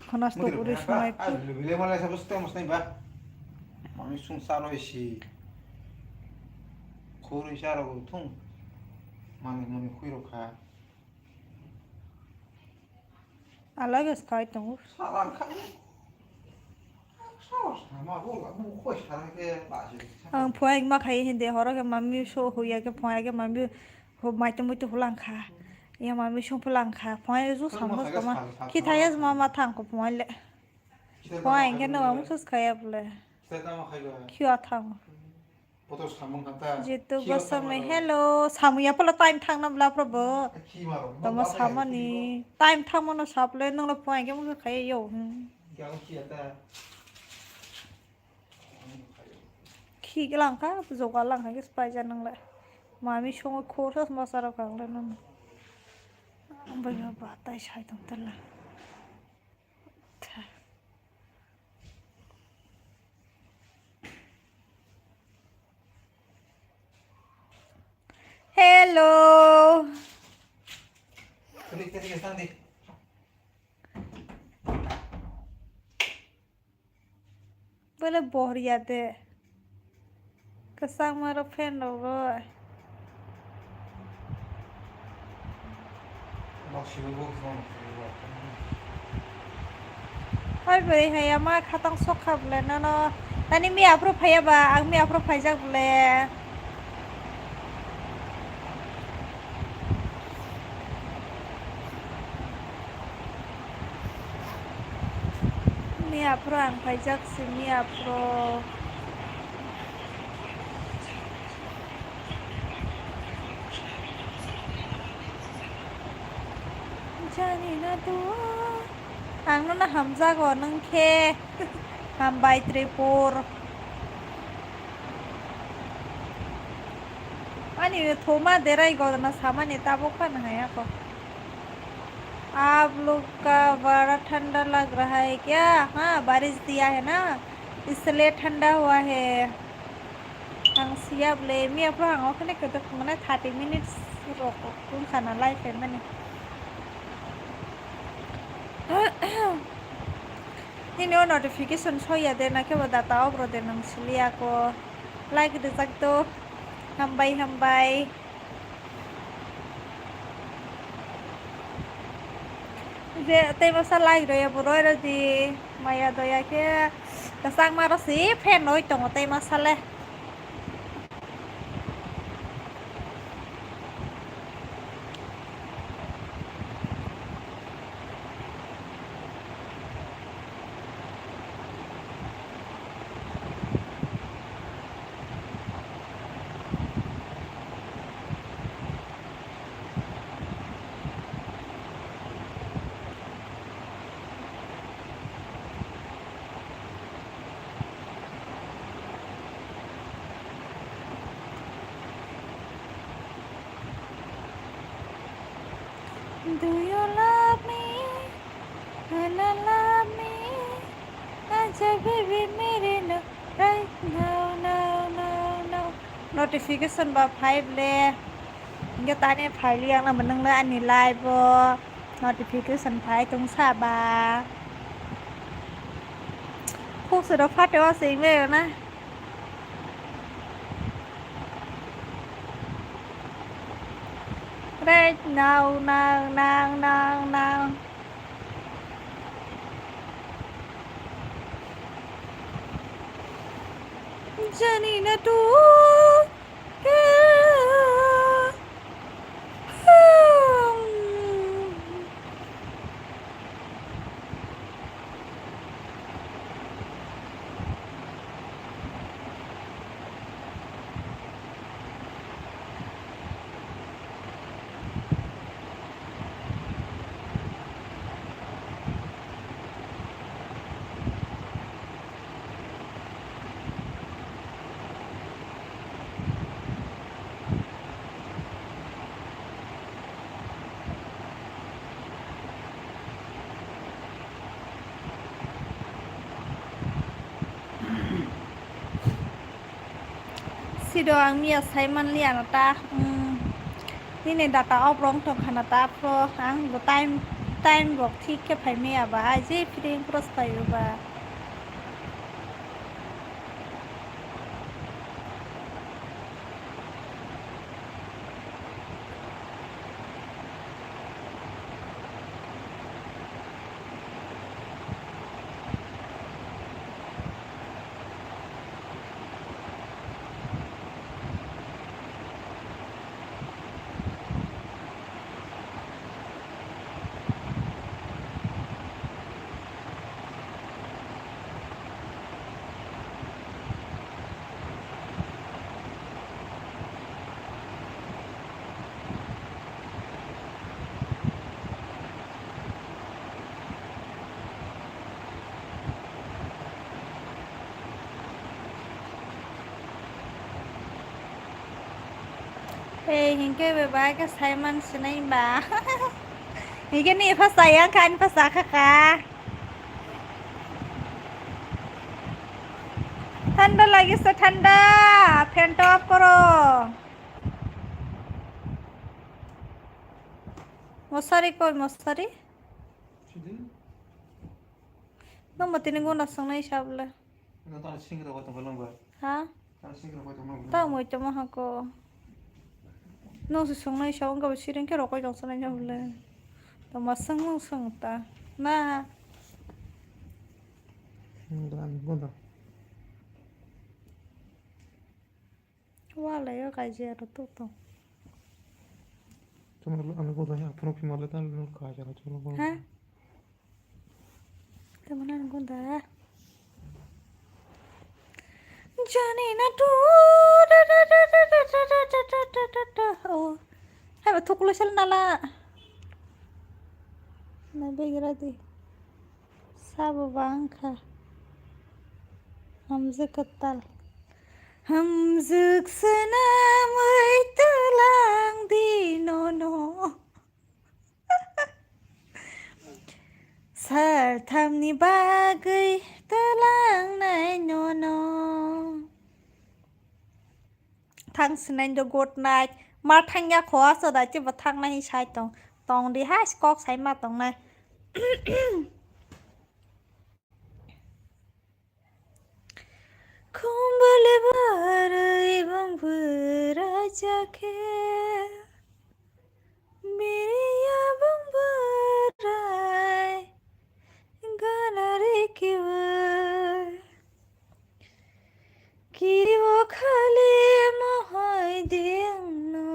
Konasto Mungkin puri berapa? shumai pu. Lebih malah saya pasti mesti bah. Mami sung salo isi. Kuri salo tung. Mami kuiro ka. Alagas kai tungur. Salah kan? Salah sama aku kamu kok sekarang ke baju. Ang puai ma khai hindi hora ke mami so huya ke puai ke mami ho mai tu mutu hulang kha. Ya mami so pulang kha. Puai zu samos kama. Kitayas mama thang ko puai le. Puai ke no amu sus khaya bule. Kita tahu kalau Kya thang. putus sambung kata. Jitu basame hello. Samu ya pala time thang nam la probo. Kimaro. Tama sama ni. Time thang mo na saple nang la puai ke mo khaya yo. Yang kita Khi cái lăng khác dù có lăng cái spy chân năng lại mà mi chung khô rất mà sao càng lên nó bây giờ bà tay sai tổng tất là hello bây giờ bỏ đi à cái sang mà nó phen đâu rồi thôi vậy hay mà khát tăng sốc khắp lên nó tani mi apro phaya ba ang mi apro phai jak bole mi apro ang phai jak si mi apro jani na tu ang nó hamza go nang khe ham bai tripur ani thoma derai go na सामान तबो खान है आपको आप लोग का बड़ा ठंडा लग रहा है क्या हाँ बारिश दिया है ना इसलिए ठंडा हुआ है ang siap le mi apro ang okne ketok mana 30 minutes rokok pun kana live mane ini notification show ya de na ke bada tao bro de nang silia ko like de sakto hambai je te masa like do ya bro ra di maya do ya ke ta sang ma ro si phen noi tong te masa le Do you love me? And I love me. And say, baby, mere no. Right now. Notification ba 5 le. Nga tani 5 liang na manang na ani live bo. Notification 5 tung sa ba. Khúc sự đó phát cho xinh về na. Right now. Johnny na tu si doang mi sai man lian ta ni ne data off rong tong khana ta pro ang go time time बक ठीक के फाइमे आबा जे फ्रेम क्रस पायोबा Hingga beberapa Simon Sinaiba. Hingga ni bahasa yang kan bahasa kakak. Tanda lagi setanda, fan top koro. Mosari koi mosari? Nang mati ni guna sang nai shabla. Nang tak singkir apa tunggu lomba? Ha? Tak singkir apa tunggu lomba? Tahu mau cuma aku. Nang si sang nai shabla kau siring kira kau jang sang nai shabla. Tama sang ta. Nah. Dan guna. Wala yo kaji tu tu. Cuma anu guna ya, penuh pimalah tan lu kaja lah cuma guna. Ha? Temenan guna. Janina tu. Oh. Hai betul kalau sel nala. Nabi geradi. Sabu bangka. Hamza ketal. Hamzuk senam tulang di nono. Sartam ni bagai tulang nai nono. Thang senang do good night. Mà thang ya khó sợ đã chứ vật thang này sai tòng đi hai skok sai mà tòng này. Kumbale barai bang beraja ke Miriya bang berai ganare kiwa Kiri wo khale mahai diangno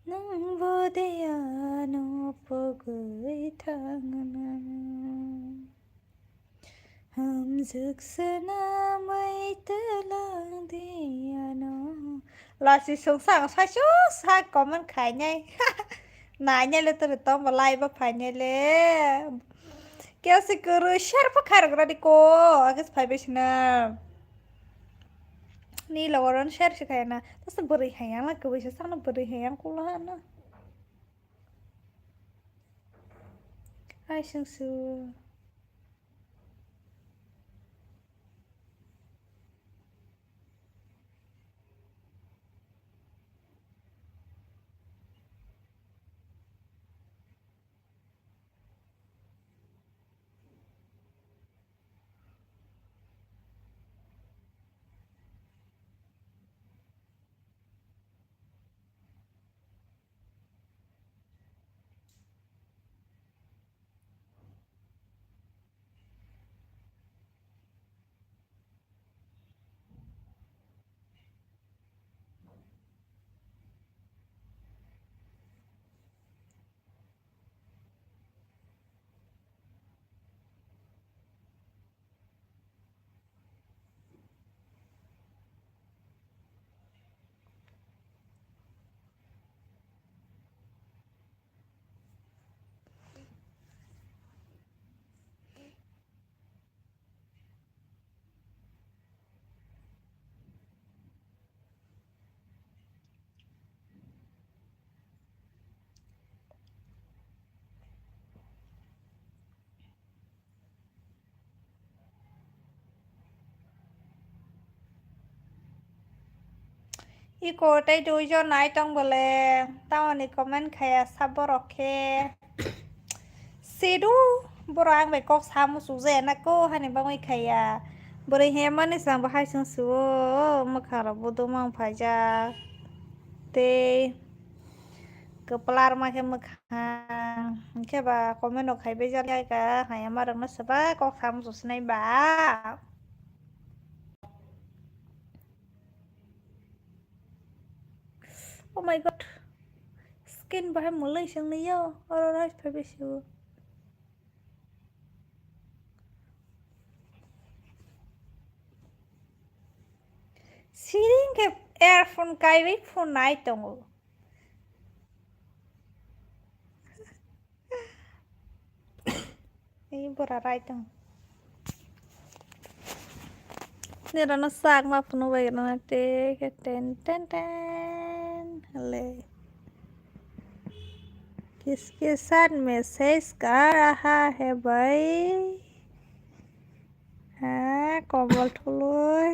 Nang bodeyano pogai thangna Hamzuk senamai telang diano Là si xuống sang sai chú sai có mình khải nhai Nãy nhai lên tôi tao mà lại bà phải nhai lê Kéo si kuru share pa khải ra đi cô Agus phải bế na Ni là waran share shi khải na Tao sẽ beri hayang là cứ bế sang nó beri hayang cô là na Ai sang su Iko tay đuôi cho nãy trong bờ lè tao này comment khay Kokborok xí đu bữa ăn về cóc xăm số rẻ na cô hay này bao nhiêu khay bữa nay em ăn sang bao hai sang số mà khá là bữa tôi mang phải ra te kepala rumah yang makan ke ba komen ok hai bejar ya ka hai ama rang na saba kok sam sus nai ba oh my god skin ba mulai sang ni yo alright phải biết chưa siring ke earphone kai với phone nai tong ini bora right tong ni rana sak ma phone vai rana te ke ten ten ten le किसके साथ message कर रहा है भाई हाँ कॉमल ठुलोय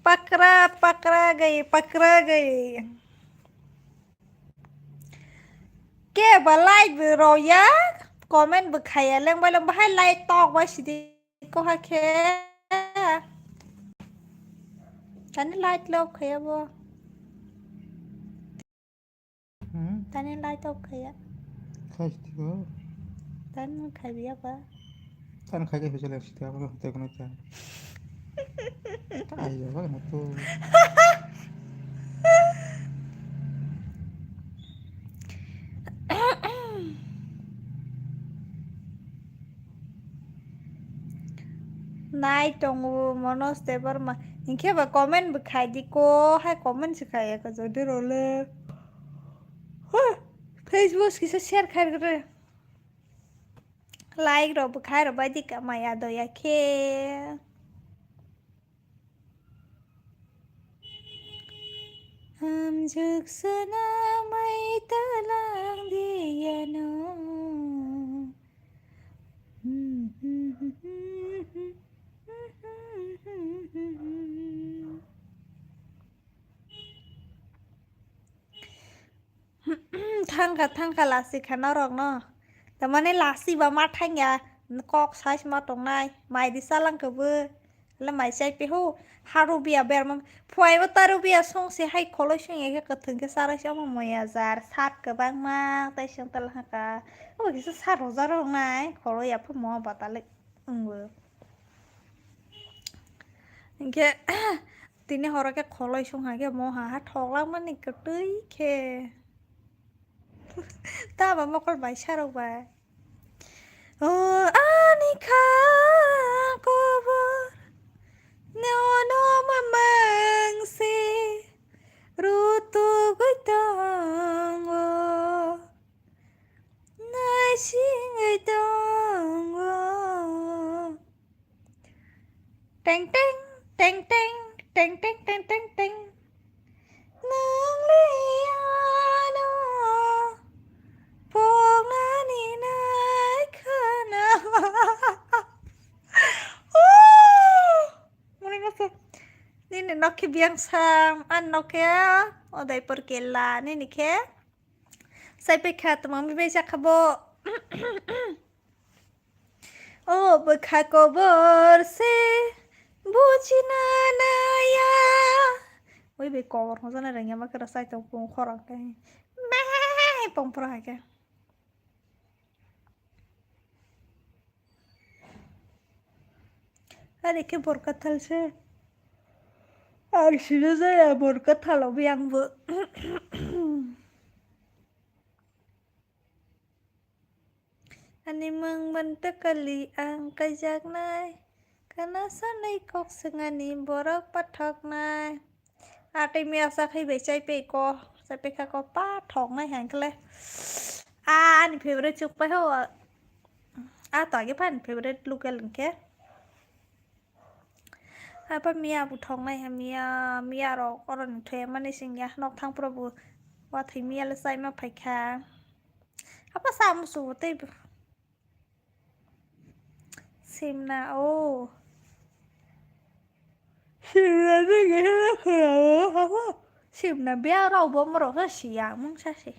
पकड़ा गई के बलाई रोया कमेंट बखाया लें बाय लाई तอกไว้สิก็ฮะเคตอนนี้ไลน์ลบเคยบ่ตอนนี้ไลน์ตอกเคยখাই দিও ตอนนี้ใครเบียบ่ তান খাই খাই চলে আসতে আমার হতে কোনো চাই তাই যাবে মতো nai tong monos te bar ma inke ba comment bkhai di ko hai comment sikhai ka jo de role Facebook ki se share khai re like ro bkhai ro ba di ka maya do ya ke हम जुग सुना मैं तलांग दिया no thang cả lasi khả nó rồi nóแต่มันในลาสิบามาทั้งยากอกใช้มาตรงไหนไม่ดิสาลังกบแล้วไม่ใช่ไปหูฮารุเบียเบอร์มันพวยว่าตารุเบียส่งเสียให้คอลเลคชันยังก็ถึงก็สารเชื่อมันไม่อาจารย์สัตว์กับบางมากแต่เชื่อตลาดก็ว่ากิจสัตว์รู้จักตรงไหนคอลเลคชันพวกมอบัตรเล็กนี่ ทีนี้เราก็คอลเลคชันหาแค่มอหาทองแล้วมันนี่ก็ตื้อแค่ตาบ้ามาคนใบชาเราไปโอ้อันนี้ข้าก็บอกเนื้อน้อมามังสิรู้ตัวก็ต้องโอ้นายชิงไอต้องโอ้เต็งเต็งเต็งเต็งเต็งเต็งเต็งเต็งเต็งนางเลียโนพวกนั้นนี่นายข้านะนี่เนี่ยนกขี้เบี้ยงซ้ำอันนกแค่โอ้ได้ปรเกลานี่นี่แค่ใส่ไปแค่ตัวมันไม่ไปจักขบโอ้บุคคลบอร์เซบูชินานายาโอ้ยไปกอดเขาซะหน่อยอย่างเงี้ยมันก็จะใส่ตรงปงคอรังกันแม่ปงปลายกันอะไรแค่บอร์กัตทัลเช่Arsine saya borka thalo biang bu ani mang banta kali ang kajak nai kana sanai kok sengani borok pathok nai ate mi asa khai be chai pe ko sai pe kha ko pa thong nai han kle ani favorite chuk pa ho ta cái pan favorite local ke apa mia bu thong này mia rồi còn thuê mà này sinh nhá nóc thang pro buว่าที่mia là sai mà phải khá apa sam su te sim na ô Şimdi de gene kıramı ama şimdi bir ara bu moro siyang sashi.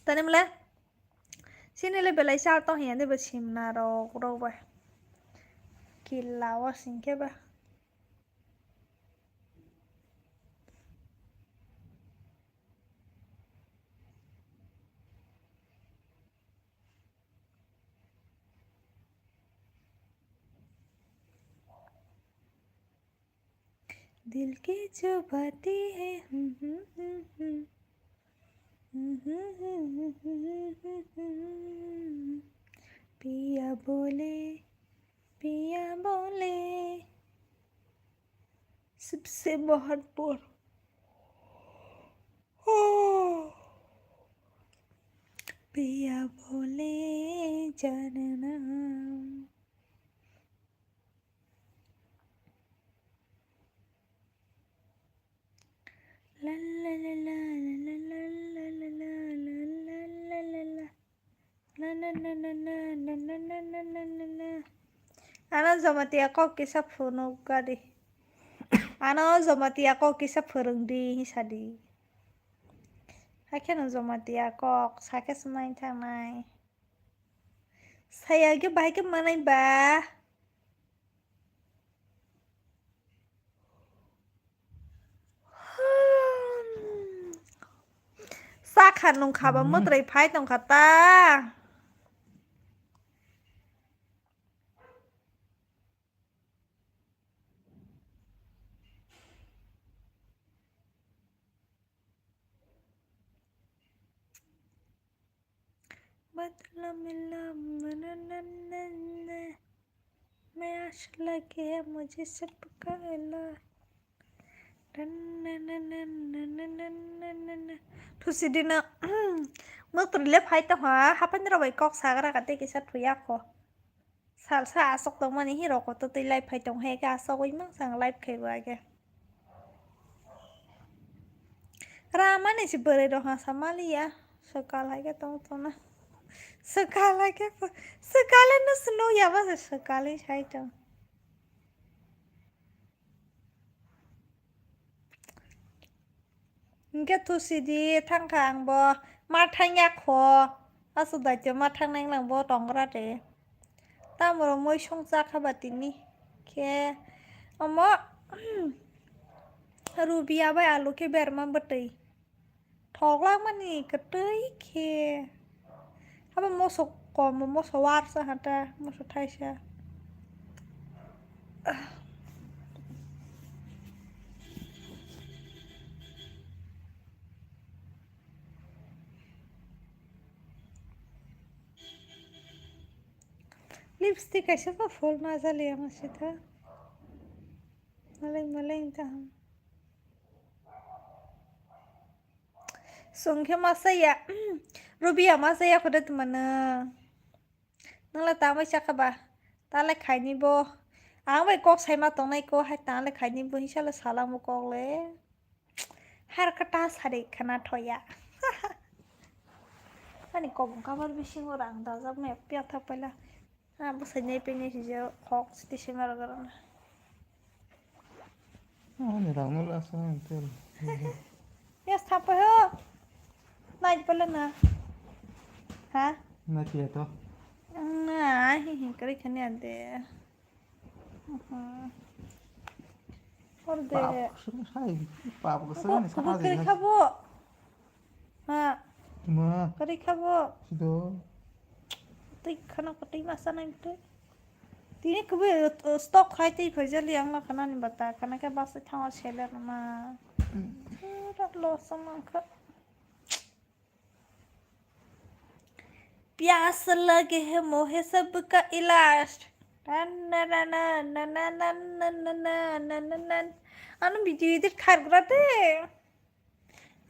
Tani mle. Sini le belai sao to hiền thì bật chìm nà đâu vậy. Kỳ lào xin cái ba. दिल की जो बातें हैं पिया बोले सबसे महत्वपूर्ण पिया बोले जानना la la la la la la la la la la la la la na na na na na na na na na na na na Ano Jamatia ko kisa puno ka di Ano Jamatia ko kisa purung di hisadi Hakan Jamatia ko sake semain tanai Saya ke baik ke mana ba Sakhan nung khaba mutray phai tong khata बदला मिला मैं आश लगे मुझे सबका इला Thusi dina Mức tùy lếp hay ta hóa Hapan ra vậy cọc xa ra cái cái sát thủy ác khó Sal sa asok tong mani hiro ko to tay live hay tong he ka so wi mang sang live kay ba ke Rama ni si bere do ha Somalia Sekala ke tong to na Sekala no snow ya ba sekala hay tong Nghe thusi di thang khang bo ma thang yak kho asu da cho ma thang nang lang bo tong ra de ta mo moi song sa kha batini ke amo rubia ba alu ke ber ma batai thok lang mani ka tei ke aba mo so ko mo so war sa hata mo so thai sa lipstick ऐसे तो full मजा लिया मुझे था मलई था Sungke masa ya Rubia masa ya kuda mana Nang la ta mai chaka ba Ta la khai ni bo Ang bai kok sai ma tong nai ko hai ta la khai ni bo hisha la sala mo kok le Har kata sari khana thoya Ani ko bong kabar bising orang da jab me pya tha pala Ha bo sai nei pe nei si je kok sti se mar garana Ani rang no la sa entel. Yes tha pa ho Nai pala na Ha Na tia to. Nah, kari khani ade. Or de. Hai pap ko sa ni sa ha Kari de. khabo. Ha, Ma kari khabo. sido. Tik khana kati masa na ite. Tini kube stock khai ti phajali ang na khana ni bata khana ke bas thawa chele na. Ra lo sama kha. प्यास लगे है मोहे सबका इलाज Ano video edit खारग्रा दे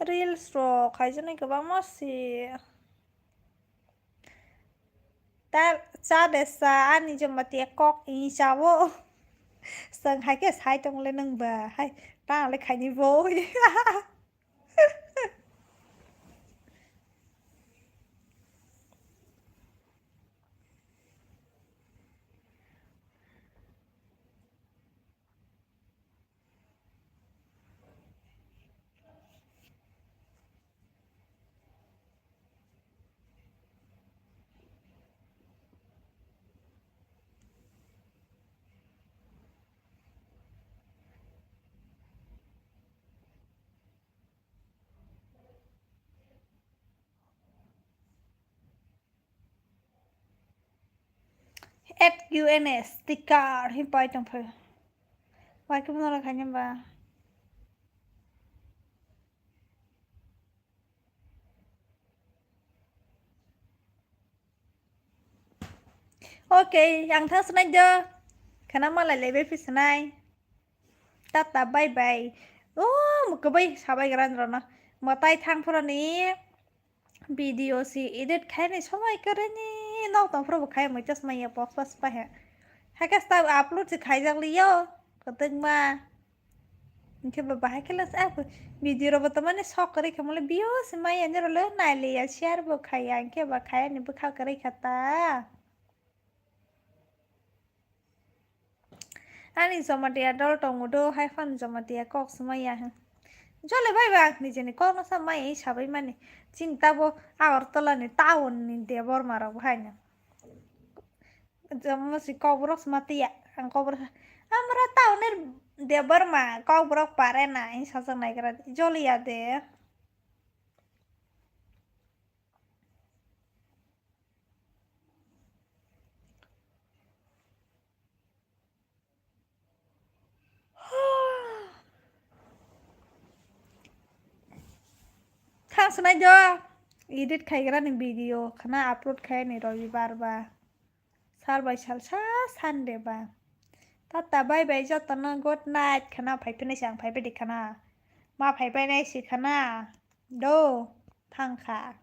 Reels ro खाइजनाय गोबां मासि दा जादेसा आनि जमातिया कक इसावो जों हायके साइ दंले नोंबा हाय दांले खायनि बय SUNS sticker ให้ปล่อยจังเพอไว้ก็ไม่ต้องละค่ะยังบ่าโอเคยังทั้งสนายเจอขณะมาหลายๆเว็บพิษณายtata bye bye โอ้มึงก็ไปชาวไปกันแล้วนะมาใต้ทางพวกนี้วิดีโอสิอีดิทแค่นี้ชอบไปกันนี่นอกจากพวกใครไม่จะสมัยปอกปัสไปฮะให้ก็สตาร์อัพโหลดสิใครจังเลยโย่ก็ตึงมานี่แบบบ้าแค่ละสักวิดีโอเราตัวมันนี่ชอบกันเลยค่ะมันเลยบิวสมัยอันนี้เราเล่นนายเลยแชร์บุกใครยังแค่บุกใครนี่บุกเข้ากันเลยค่ะตาอันนี้สมัยเดียดอลตรงอุดให้ฟันสมัยเดียก็สมัยยังจอเลยบายนี่เจนี่ก็น่าสมัยชาวบ้านมันนี่จินตาโบอาวตลาดนี่ตาวนี่เดียบอร์มาราบให้เนี่ยจะมาสิกอบรอกสมัติยะอังกอบรอกamra tau ner dia berma kau brok pare na ini sasang naik kerat joli ya deh kang senai jo edit kai kerat nih video karena upload kai nih robi barba sal by sal san deh ba tata bye bye jo tanah good night karena pai penai siang pai pedik karena ma pai penai sih karena do tang kha